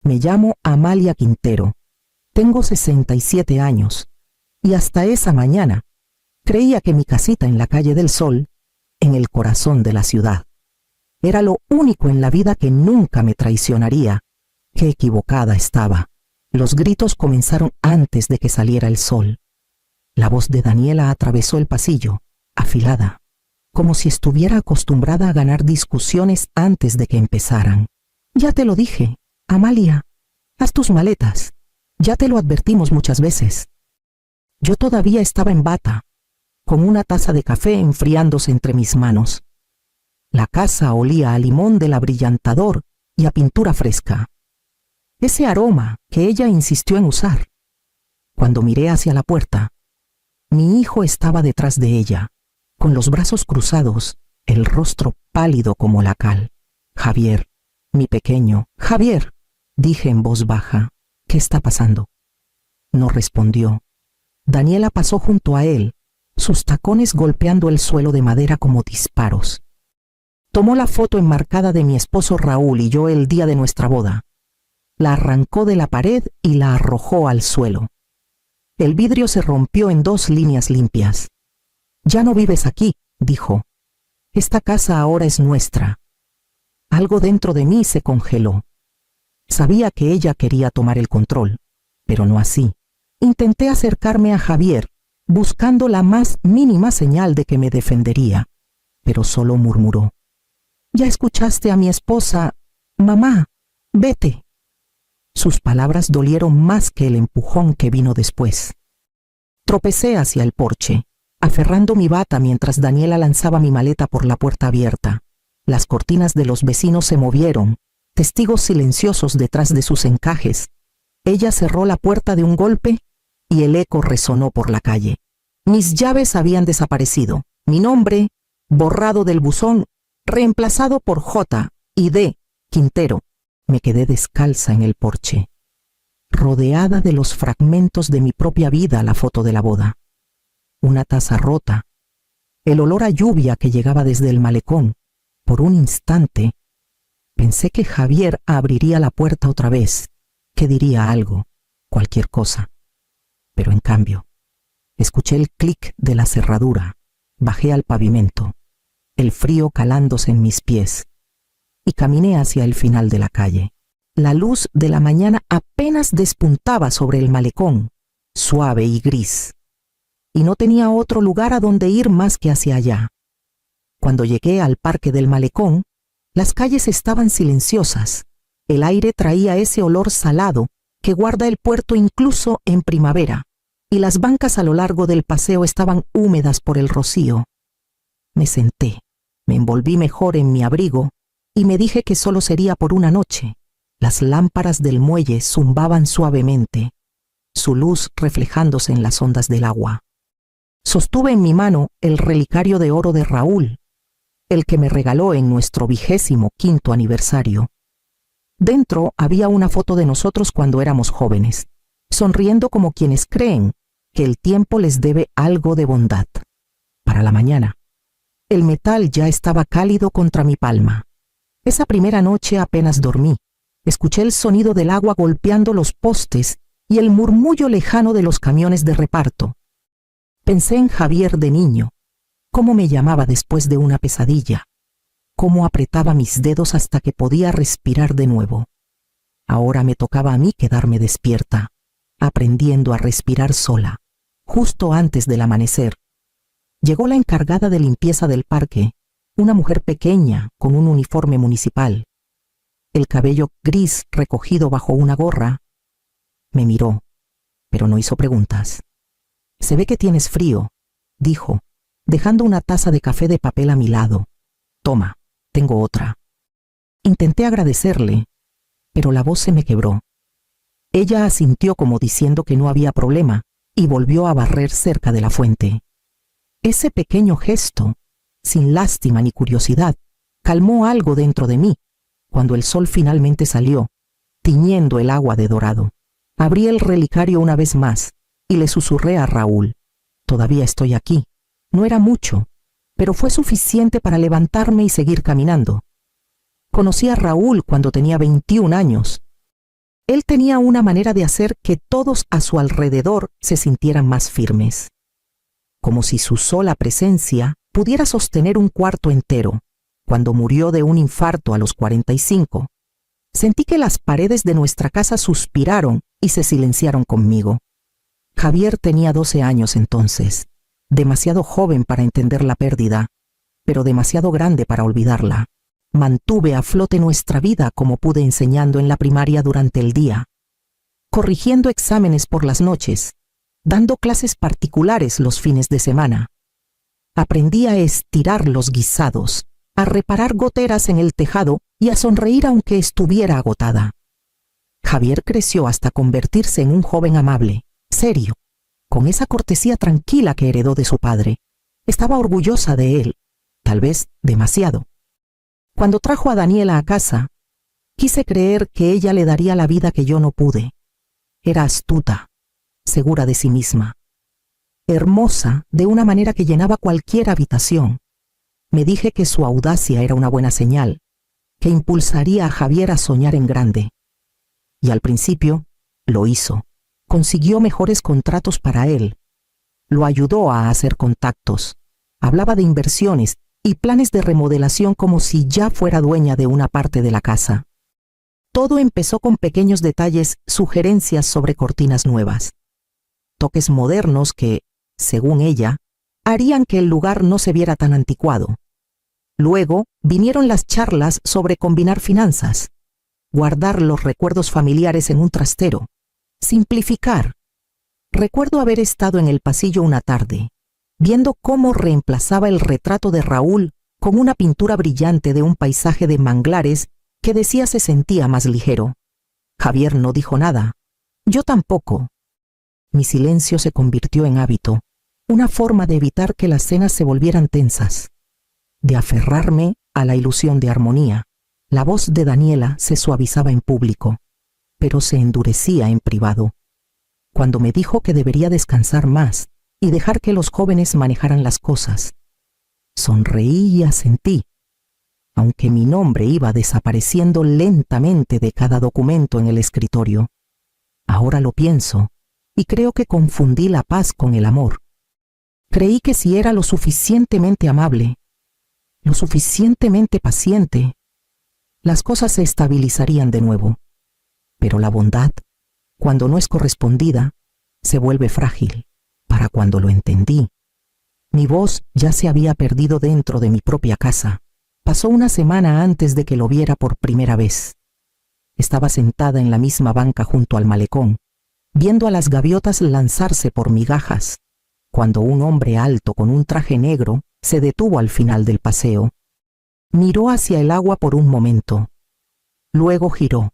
Me llamo Amalia Quintero. Tengo 67 años. Y hasta esa mañana creía que mi casita en la calle del Sol, en el corazón de la ciudad, era lo único en la vida que nunca me traicionaría. Qué equivocada estaba. Los gritos comenzaron antes de que saliera el sol. La voz de Daniela atravesó el pasillo, afilada, como si estuviera acostumbrada a ganar discusiones antes de que empezaran. Ya te lo dije, Amalia, haz tus maletas. Ya te lo advertimos muchas veces. Yo todavía estaba en bata, con una taza de café enfriándose entre mis manos. La casa olía a limón del abrillantador y a pintura fresca. Ese aroma que ella insistió en usar. Cuando miré hacia la puerta, mi hijo estaba detrás de ella, con los brazos cruzados, el rostro pálido como la cal. Javier, mi pequeño, Javier, dije en voz baja, ¿qué está pasando? No respondió. Daniela pasó junto a él, sus tacones golpeando el suelo de madera como disparos. Tomó la foto enmarcada de mi esposo Raúl y yo el día de nuestra boda. La arrancó de la pared y la arrojó al suelo. El vidrio se rompió en 2 líneas limpias. Ya no vives aquí, dijo. Esta casa ahora es nuestra. Algo dentro de mí se congeló. Sabía que ella quería tomar el control, pero no así. Intenté acercarme a Javier, buscando la más mínima señal de que me defendería, pero solo murmuró. Ya escuchaste a mi esposa. Mamá, vete. Sus palabras dolieron más que el empujón que vino después. Tropecé hacia el porche, aferrando mi bata mientras Daniela lanzaba mi maleta por la puerta abierta. Las cortinas de los vecinos se movieron, testigos silenciosos detrás de sus encajes. Ella cerró la puerta de un golpe y el eco resonó por la calle. Mis llaves habían desaparecido. Mi nombre, borrado del buzón, reemplazado por J y D. Quintero. Me quedé descalza en el porche, rodeada de los fragmentos de mi propia vida, la foto de la boda. Una taza rota, el olor a lluvia que llegaba desde el malecón. Por un instante, pensé que Javier abriría la puerta otra vez, que diría algo, cualquier cosa. Pero en cambio, escuché el clic de la cerradura, bajé al pavimento, el frío calándose en mis pies, y caminé hacia el final de la calle. La luz de la mañana apenas despuntaba sobre el malecón, suave y gris, y no tenía otro lugar a donde ir más que hacia allá. Cuando llegué al parque del malecón, las calles estaban silenciosas. El aire traía ese olor salado que guarda el puerto incluso en primavera, y las bancas a lo largo del paseo estaban húmedas por el rocío. Me senté, me envolví mejor en mi abrigo y me dije que solo sería por una noche. Las lámparas del muelle zumbaban suavemente, su luz reflejándose en las ondas del agua. Sostuve en mi mano el relicario de oro de Raúl, el que me regaló en nuestro 25º aniversario. Dentro había una foto de nosotros cuando éramos jóvenes, sonriendo como quienes creen que el tiempo les debe algo de bondad. Para la mañana, el metal ya estaba cálido contra mi palma. Esa primera noche apenas dormí. Escuché el sonido del agua golpeando los postes y el murmullo lejano de los camiones de reparto. Pensé en Javier de niño, cómo me llamaba después de una pesadilla, cómo apretaba mis dedos hasta que podía respirar de nuevo. Ahora me tocaba a mí quedarme despierta, aprendiendo a respirar sola. Justo antes del amanecer, llegó la encargada de limpieza del parque, una mujer pequeña con un uniforme municipal. El cabello gris recogido bajo una gorra. Me miró, pero no hizo preguntas. Se ve que tienes frío, dijo, dejando una taza de café de papel a mi lado. Toma, tengo otra. Intenté agradecerle, pero la voz se me quebró. Ella asintió como diciendo que no había problema y volvió a barrer cerca de la fuente. Ese pequeño gesto, sin lástima ni curiosidad, calmó algo dentro de mí. Cuando el sol finalmente salió, tiñendo el agua de dorado, abrí el relicario una vez más y le susurré a Raúl. Todavía estoy aquí. No era mucho, pero fue suficiente para levantarme y seguir caminando. Conocí a Raúl cuando tenía 21 años. Él tenía una manera de hacer que todos a su alrededor se sintieran más firmes, como si su sola presencia pudiera sostener un cuarto entero. Cuando murió de un infarto a los 45, sentí que las paredes de nuestra casa suspiraron y se silenciaron conmigo. Javier tenía 12 años entonces, demasiado joven para entender la pérdida, pero demasiado grande para olvidarla. Mantuve a flote nuestra vida como pude enseñando en la primaria durante el día, corrigiendo exámenes por las noches, dando clases particulares los fines de semana. Aprendí a estirar los guisados, a reparar goteras en el tejado y a sonreír aunque estuviera agotada. Javier creció hasta convertirse en un joven amable, serio, con esa cortesía tranquila que heredó de su padre. Estaba orgullosa de él, tal vez demasiado. Cuando trajo a Daniela a casa, quise creer que ella le daría la vida que yo no pude. Era astuta, segura de sí misma, hermosa de una manera que llenaba cualquier habitación. Me dije que su audacia era una buena señal, que impulsaría a Javier a soñar en grande. Y al principio lo hizo. Consiguió mejores contratos para él. Lo ayudó a hacer contactos. Hablaba de inversiones y planes de remodelación como si ya fuera dueña de una parte de la casa. Todo empezó con pequeños detalles, sugerencias sobre cortinas nuevas, toques modernos que, según ella, harían que el lugar no se viera tan anticuado. Luego vinieron las charlas sobre combinar finanzas, guardar los recuerdos familiares en un trastero, simplificar. Recuerdo haber estado en el pasillo una tarde, viendo cómo reemplazaba el retrato de Raúl con una pintura brillante de un paisaje de manglares que decía se sentía más ligero. Javier no dijo nada. Yo tampoco. Mi silencio se convirtió en hábito, una forma de evitar que las cenas se volvieran tensas, de aferrarme a la ilusión de armonía. La voz de Daniela se suavizaba en público, pero se endurecía en privado. Cuando me dijo que debería descansar más y dejar que los jóvenes manejaran las cosas, sonreí y asentí, aunque mi nombre iba desapareciendo lentamente de cada documento en el escritorio. Ahora lo pienso y creo que confundí la paz con el amor. Creí que si era lo suficientemente amable, lo suficientemente paciente, las cosas se estabilizarían de nuevo. Pero la bondad, cuando no es correspondida, se vuelve frágil. Para cuando lo entendí, mi voz ya se había perdido dentro de mi propia casa. Pasó una semana antes de que lo viera por primera vez. Estaba sentada en la misma banca junto al malecón, viendo a las gaviotas lanzarse por migajas, cuando un hombre alto con un traje negro se detuvo al final del paseo. Miró hacia el agua por un momento. Luego giró,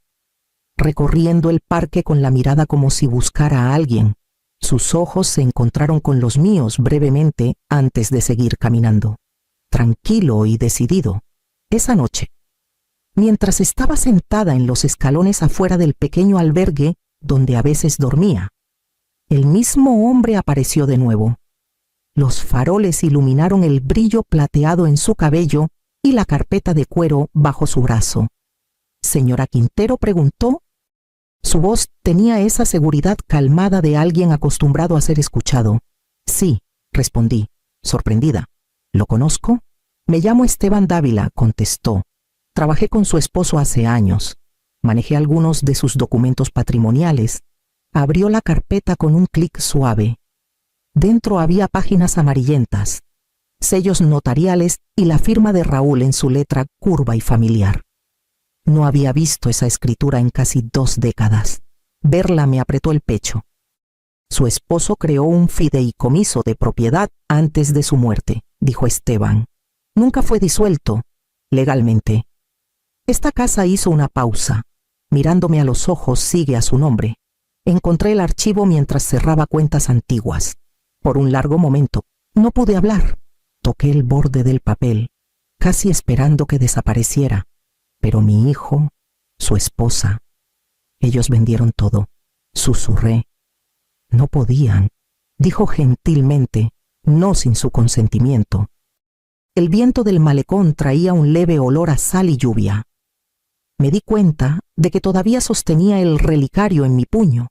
recorriendo el parque con la mirada como si buscara a alguien. Sus ojos se encontraron con los míos brevemente antes de seguir caminando, tranquilo y decidido. Esa noche, mientras estaba sentada en los escalones afuera del pequeño albergue donde a veces dormía, el mismo hombre apareció de nuevo. Los faroles iluminaron el brillo plateado en su cabello y la carpeta de cuero bajo su brazo. ¿Señora Quintero?, preguntó. Su voz tenía esa seguridad calmada de alguien acostumbrado a ser escuchado. Sí, respondí, sorprendida. ¿Lo conozco? Me llamo Esteban Dávila, contestó. Trabajé con su esposo hace años. Manejé algunos de sus documentos patrimoniales. Abrió la carpeta con un clic suave. Dentro había páginas amarillentas, sellos notariales y la firma de Raúl en su letra curva y familiar. No había visto esa escritura en casi 2 décadas. Verla me apretó el pecho. Su esposo creó un fideicomiso de propiedad antes de su muerte, dijo Esteban. Nunca fue disuelto, legalmente. Esta casa hizo una pausa. Mirándome a los ojos, sigue a su nombre. Encontré el archivo mientras cerraba cuentas antiguas. Por un largo momento, no pude hablar. Toqué el borde del papel, casi esperando que desapareciera. Pero mi hijo, su esposa, ellos vendieron todo. Susurré. No podían, dijo gentilmente, no sin su consentimiento. El viento del malecón traía un leve olor a sal y lluvia. Me di cuenta de que todavía sostenía el relicario en mi puño.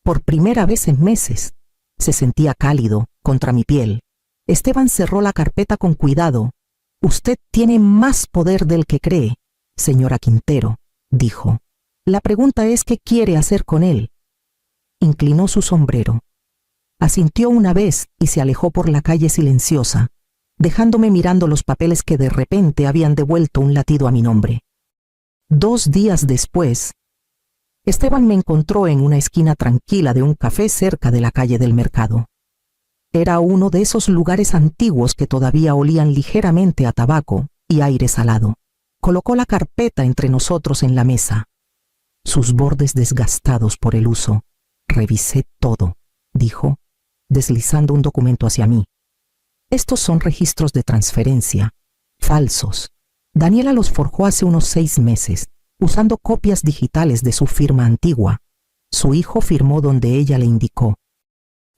Por primera vez en meses, se sentía cálido contra mi piel. Esteban cerró la carpeta con cuidado. «Usted tiene más poder del que cree, señora Quintero», dijo. «La pregunta es qué quiere hacer con él». Inclinó su sombrero. Asintió una vez y se alejó por la calle silenciosa, dejándome mirando los papeles que de repente habían devuelto un latido a mi nombre. 2 días después, Esteban me encontró en una esquina tranquila de un café cerca de la calle del mercado. Era uno de esos lugares antiguos que todavía olían ligeramente a tabaco y aire salado. Colocó la carpeta entre nosotros en la mesa, sus bordes desgastados por el uso. «Revisé todo», dijo, deslizando un documento hacia mí. «Estos son registros de transferencia, falsos. Daniela los forjó hace unos 6 meses, usando copias digitales de su firma antigua. Su hijo firmó donde ella le indicó.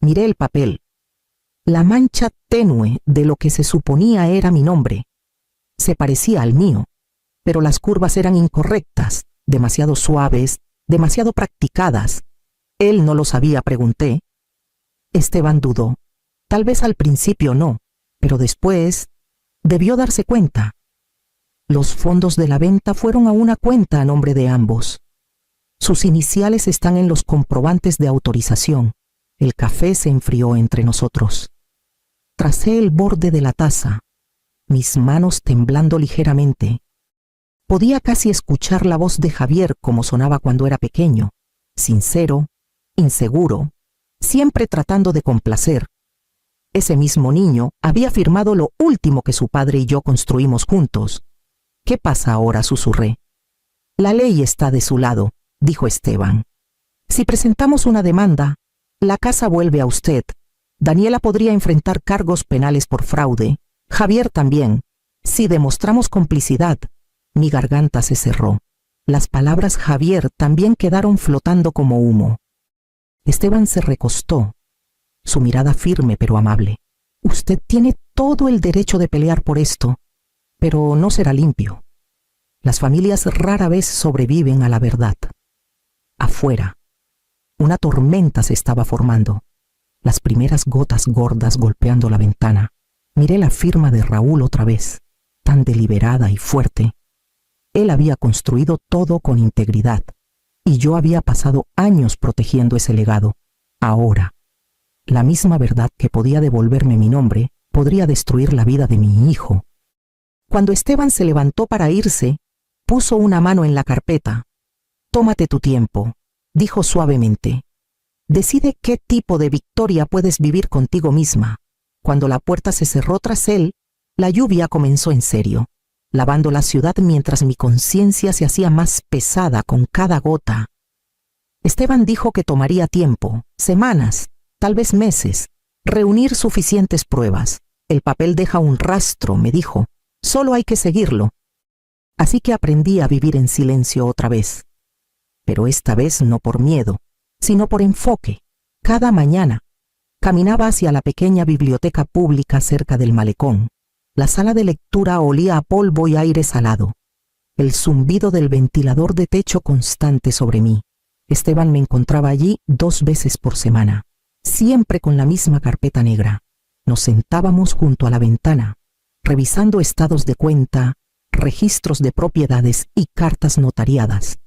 Miré el papel. La mancha tenue de lo que se suponía era mi nombre. Se parecía al mío, pero las curvas eran incorrectas, demasiado suaves, demasiado practicadas. Él no lo sabía, pregunté. Esteban dudó. Tal vez al principio no, pero después debió darse cuenta. Los fondos de la venta fueron a una cuenta a nombre de ambos. Sus iniciales están en los comprobantes de autorización. El café se enfrió entre nosotros. Tracé el borde de la taza, mis manos temblando ligeramente. Podía casi escuchar la voz de Javier como sonaba cuando era pequeño, sincero, inseguro, siempre tratando de complacer. Ese mismo niño había firmado lo último que su padre y yo construimos juntos. «¿Qué pasa ahora?», susurré. «La ley está de su lado», dijo Esteban. «Si presentamos una demanda, la casa vuelve a usted. Daniela podría enfrentar cargos penales por fraude. Javier también. Si demostramos complicidad». Mi garganta se cerró. Las palabras Javier también quedaron flotando como humo. Esteban se recostó, su mirada firme pero amable. «Usted tiene todo el derecho de pelear por esto, pero no será limpio. Las familias rara vez sobreviven a la verdad». Afuera, una tormenta se estaba formando. Las primeras gotas gordas golpeando la ventana. Miré la firma de Raúl otra vez, tan deliberada y fuerte. Él había construido todo con integridad, y yo había pasado años protegiendo ese legado. Ahora, la misma verdad que podía devolverme mi nombre, podría destruir la vida de mi hijo. Cuando Esteban se levantó para irse, puso una mano en la carpeta. «Tómate tu tiempo», dijo suavemente. «Decide qué tipo de victoria puedes vivir contigo misma». Cuando la puerta se cerró tras él, la lluvia comenzó en serio, lavando la ciudad mientras mi conciencia se hacía más pesada con cada gota. Esteban dijo que tomaría tiempo, semanas, tal vez meses, reunir suficientes pruebas. «El papel deja un rastro», me dijo. «Solo hay que seguirlo». Así que aprendí a vivir en silencio otra vez. Pero esta vez no por miedo, sino por enfoque. Cada mañana caminaba hacia la pequeña biblioteca pública cerca del malecón. La sala de lectura olía a polvo y aire salado. El zumbido del ventilador de techo constante sobre mí. Esteban me encontraba allí 2 veces por semana, siempre con la misma carpeta negra. Nos sentábamos junto a la ventana, revisando estados de cuenta, registros de propiedades y cartas notariadas.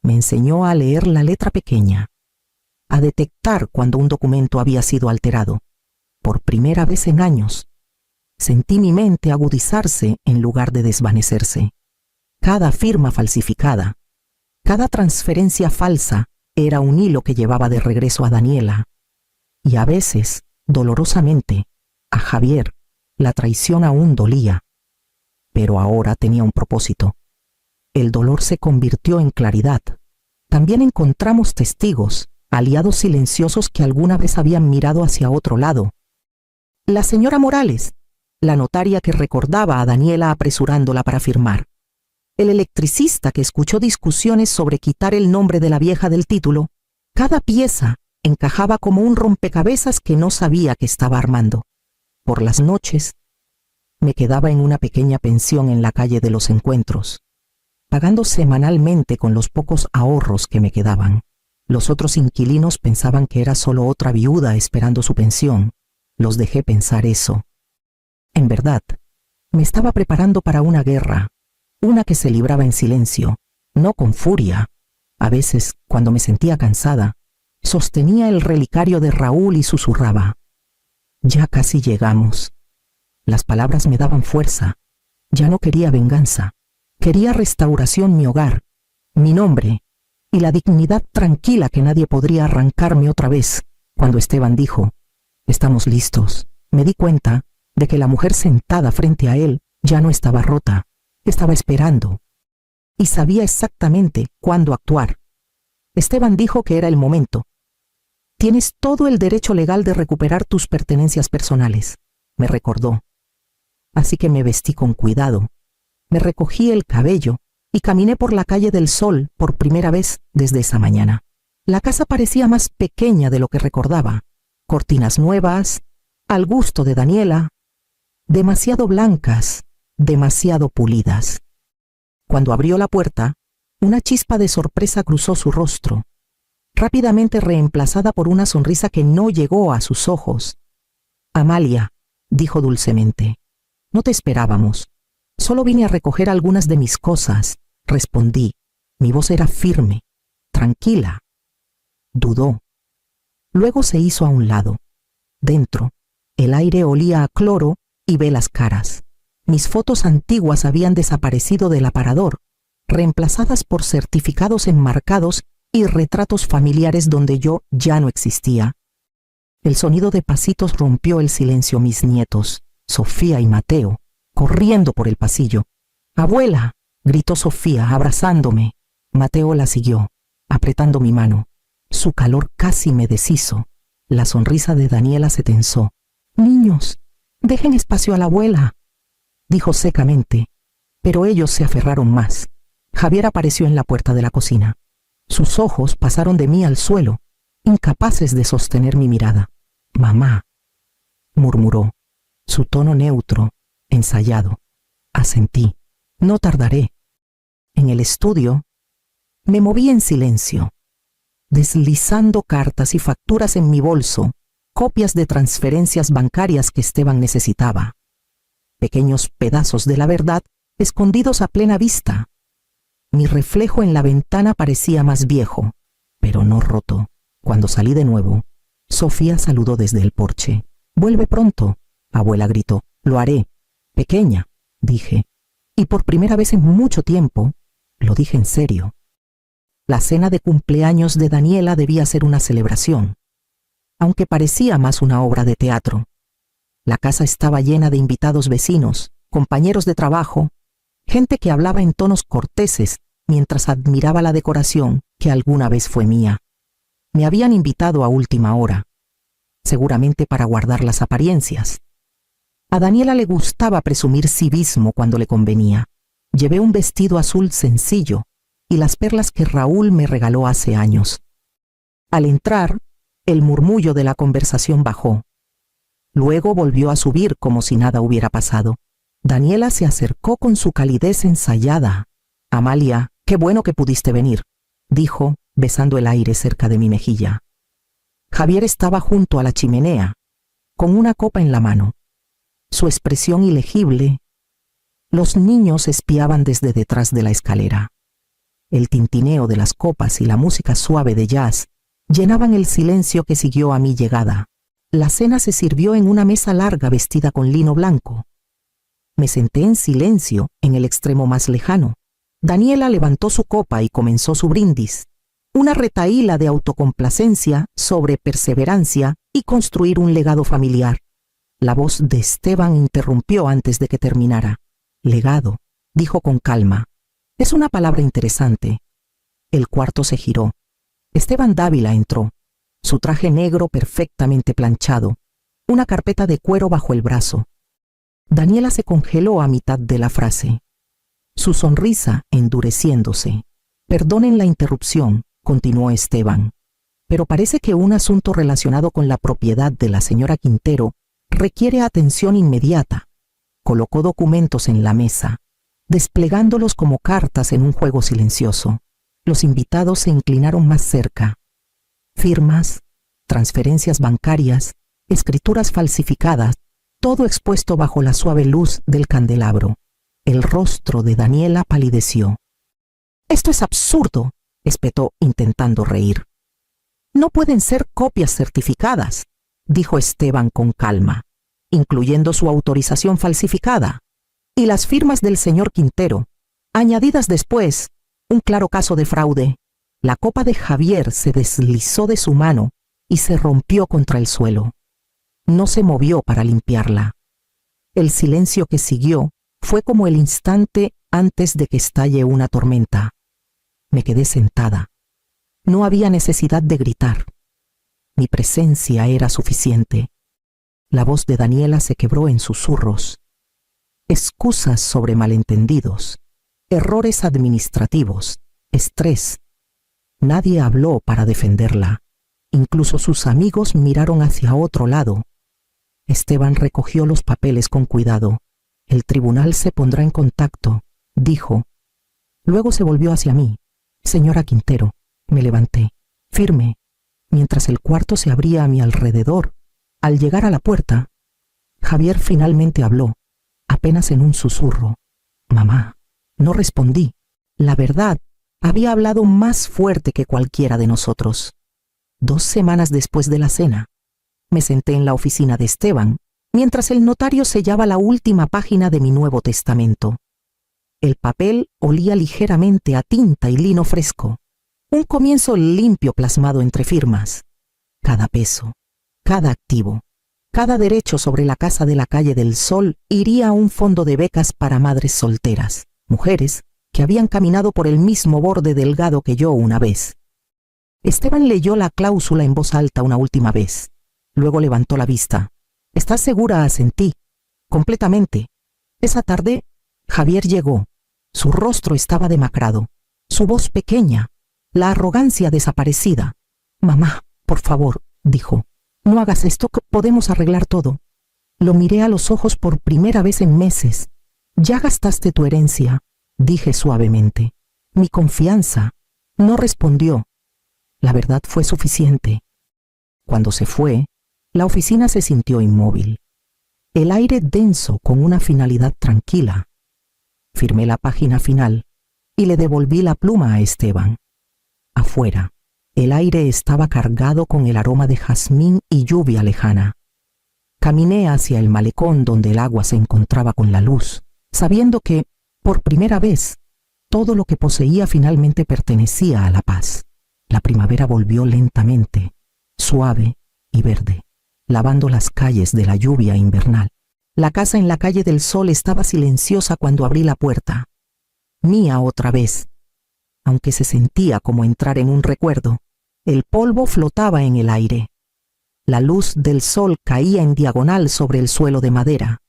Me enseñó a leer la letra pequeña, a detectar cuando un documento había sido alterado. Por primera vez en años, sentí mi mente agudizarse en lugar de desvanecerse. Cada firma falsificada, cada transferencia falsa era un hilo que llevaba de regreso a Daniela. Y a veces, dolorosamente, a Javier. La traición aún dolía, pero ahora tenía un propósito. El dolor se convirtió en claridad. También encontramos testigos, aliados silenciosos que alguna vez habían mirado hacia otro lado. La señora Morales, la notaria que recordaba a Daniela apresurándola para firmar. El electricista que escuchó discusiones sobre quitar el nombre de la vieja del título. Cada pieza encajaba como un rompecabezas que no sabía que estaba armando. Por las noches, me quedaba en una pequeña pensión en la calle de los Encuentros. pagando semanalmente con los pocos ahorros que me quedaban. Los otros inquilinos pensaban que era solo otra viuda esperando su pensión. Los dejé pensar eso. En verdad, me estaba preparando para una guerra, una que se libraba en silencio, no con furia. A veces, cuando me sentía cansada, sostenía el relicario de Raúl y susurraba: «Ya casi llegamos». Las palabras me daban fuerza. Ya no quería venganza. Quería restauración mi hogar, mi nombre y la dignidad tranquila que nadie podría arrancarme otra vez. Cuando Esteban dijo: «Estamos listos», me di cuenta de que la mujer sentada frente a él ya no estaba rota, estaba esperando y sabía exactamente cuándo actuar. Esteban dijo que era el momento. «Tienes todo el derecho legal de recuperar tus pertenencias personales», me recordó. Así que me vestí con cuidado, me recogí el cabello y caminé por la calle del Sol por primera vez desde esa mañana. La casa parecía más pequeña de lo que recordaba. Cortinas nuevas, al gusto de Daniela, demasiado blancas, demasiado pulidas. Cuando abrió la puerta, una chispa de sorpresa cruzó su rostro, rápidamente reemplazada por una sonrisa que no llegó a sus ojos. «Amalia», dijo dulcemente, «no te esperábamos. Solo vine a recoger algunas de mis cosas», respondí. Mi voz era firme, tranquila. Dudó. Luego se hizo a un lado. Dentro, el aire olía a cloro y velas caras. Mis fotos antiguas habían desaparecido del aparador, reemplazadas por certificados enmarcados y retratos familiares donde yo ya no existía. El sonido de pasitos rompió el silencio. Mis nietos, Sofía y Mateo, corriendo por el pasillo. «Abuela», gritó Sofía, abrazándome. Mateo la siguió, apretando mi mano. Su calor casi me deshizo. La sonrisa de Daniela se tensó. «Niños, dejen espacio a la abuela», dijo secamente, pero ellos se aferraron más. Javier apareció en la puerta de la cocina. Sus ojos pasaron de mí al suelo, incapaces de sostener mi mirada. «Mamá», murmuró, su tono neutro, ensayado. Asentí. «No tardaré». En el estudio, me moví en silencio, deslizando cartas y facturas en mi bolso, copias de transferencias bancarias que Esteban necesitaba. Pequeños pedazos de la verdad escondidos a plena vista. Mi reflejo en la ventana parecía más viejo, pero no roto. Cuando salí de nuevo, Sofía saludó desde el porche. «Vuelve pronto», abuela gritó. «Lo haré». «Pequeña», dije, y por primera vez en mucho tiempo, lo dije en serio. La cena de cumpleaños de Daniela debía ser una celebración, aunque parecía más una obra de teatro. La casa estaba llena de invitados vecinos, compañeros de trabajo, gente que hablaba en tonos corteses mientras admiraba la decoración que alguna vez fue mía. Me habían invitado a última hora, seguramente para guardar las apariencias. A Daniela le gustaba presumir civismo cuando le convenía. Llevé un vestido azul sencillo y las perlas que Raúl me regaló hace años. Al entrar, el murmullo de la conversación bajó. Luego volvió a subir como si nada hubiera pasado. Daniela se acercó con su calidez ensayada. «Amalia, qué bueno que pudiste venir», dijo, besando el aire cerca de mi mejilla. Javier estaba junto a la chimenea, con una copa en la mano. Su expresión ilegible. Los niños espiaban desde detrás de la escalera. El tintineo de las copas y la música suave de jazz llenaban el silencio que siguió a mi llegada. La cena se sirvió en una mesa larga vestida con lino blanco. Me senté en silencio en el extremo más lejano. Daniela levantó su copa y comenzó su brindis, una retahíla de autocomplacencia sobre perseverancia y construir un legado familiar. La voz de Esteban interrumpió antes de que terminara. «Legado», dijo con calma. «Es una palabra interesante». El cuarto se giró. Esteban Dávila entró, su traje negro perfectamente planchado, una carpeta de cuero bajo el brazo. Daniela se congeló a mitad de la frase, su sonrisa endureciéndose. «Perdonen la interrupción», continuó Esteban, «pero parece que un asunto relacionado con la propiedad de la señora Quintero requiere atención inmediata». Colocó documentos en la mesa. desplegándolos como cartas en un juego silencioso. Los invitados se inclinaron más cerca. Firmas, transferencias bancarias, escrituras falsificadas, todo expuesto bajo la suave luz del candelabro. El rostro de Daniela palideció. «Esto es absurdo», espetó intentando reír. «No pueden ser copias certificadas», dijo Esteban con calma, incluyendo su autorización falsificada, y las firmas del señor Quintero, añadidas después, un claro caso de fraude. La copa de Javier se deslizó de su mano y se rompió contra el suelo. No se movió para limpiarla. El silencio que siguió fue como el instante antes de que estalle una tormenta. Me quedé sentada. No había necesidad de gritar. Mi presencia era suficiente. La voz de Daniela se quebró en susurros. Excusas sobre malentendidos, errores administrativos, estrés. Nadie habló para defenderla. Incluso sus amigos miraron hacia otro lado. Esteban recogió los papeles con cuidado. «El tribunal se pondrá en contacto», dijo. Luego se volvió hacia mí. «Señora Quintero», me levanté, firme, mientras el cuarto se abría a mi alrededor. Al llegar a la puerta, Javier finalmente habló, apenas en un susurro. «Mamá». No respondí. La verdad, había hablado más fuerte que cualquiera de nosotros. 2 semanas después de la cena, me senté en la oficina de Esteban, mientras el notario sellaba la última página de mi Nuevo Testamento. El papel olía ligeramente a tinta y lino fresco. Un comienzo limpio plasmado entre firmas. Cada peso, cada activo, cada derecho sobre la casa de la Calle del Sol iría a un fondo de becas para madres solteras, mujeres que habían caminado por el mismo borde delgado que yo una vez. Esteban leyó la cláusula en voz alta una última vez. Luego levantó la vista. «¿Estás segura?», asentí. «Completamente». Esa tarde, Javier llegó. Su rostro estaba demacrado, su voz pequeña, la arrogancia desaparecida. «Mamá, por favor», dijo, «no hagas esto, podemos arreglar todo». Lo miré a los ojos por primera vez en meses. «Ya gastaste tu herencia», dije suavemente. «Mi confianza». No respondió. La verdad fue suficiente. Cuando se fue, la oficina se sintió inmóvil. El aire denso con una finalidad tranquila. Firmé la página final y le devolví la pluma a Esteban. Afuera, el aire estaba cargado con el aroma de jazmín y lluvia lejana. Caminé hacia el malecón donde el agua se encontraba con la luz, sabiendo que, por primera vez, todo lo que poseía finalmente pertenecía a la paz. La primavera volvió lentamente, suave y verde, lavando las calles de la lluvia invernal. La casa en la Calle del Sol estaba silenciosa cuando abrí la puerta. Mía otra vez. Aunque se sentía como entrar en un recuerdo, el polvo flotaba en el aire. La luz del sol caía en diagonal sobre el suelo de madera,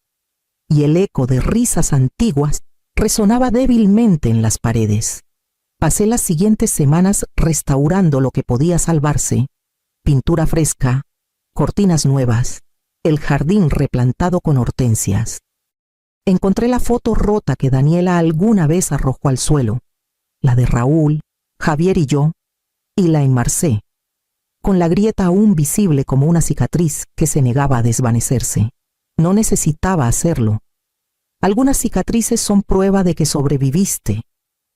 y el eco de risas antiguas resonaba débilmente en las paredes. Pasé las siguientes semanas restaurando lo que podía salvarse: pintura fresca, cortinas nuevas, el jardín replantado con hortensias. Encontré la foto rota que Daniela alguna vez arrojó al suelo, la de Raúl, Javier y yo, y la enmarcé, con la grieta aún visible como una cicatriz que se negaba a desvanecerse. No necesitaba hacerlo. Algunas cicatrices son prueba de que sobreviviste.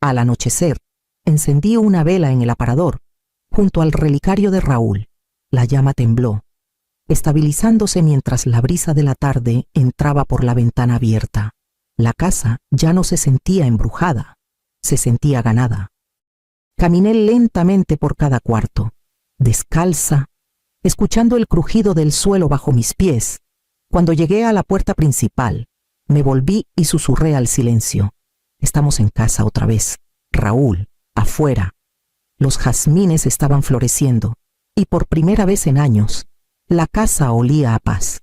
Al anochecer, encendí una vela en el aparador, junto al relicario de Raúl. La llama tembló, estabilizándose mientras la brisa de la tarde entraba por la ventana abierta. La casa ya no se sentía embrujada, se sentía ganada. Caminé lentamente por cada cuarto, descalza, escuchando el crujido del suelo bajo mis pies. Cuando llegué a la puerta principal, me volví y susurré al silencio: «Estamos en casa otra vez, Raúl, afuera». Los jazmines estaban floreciendo, y por primera vez en años, la casa olía a paz.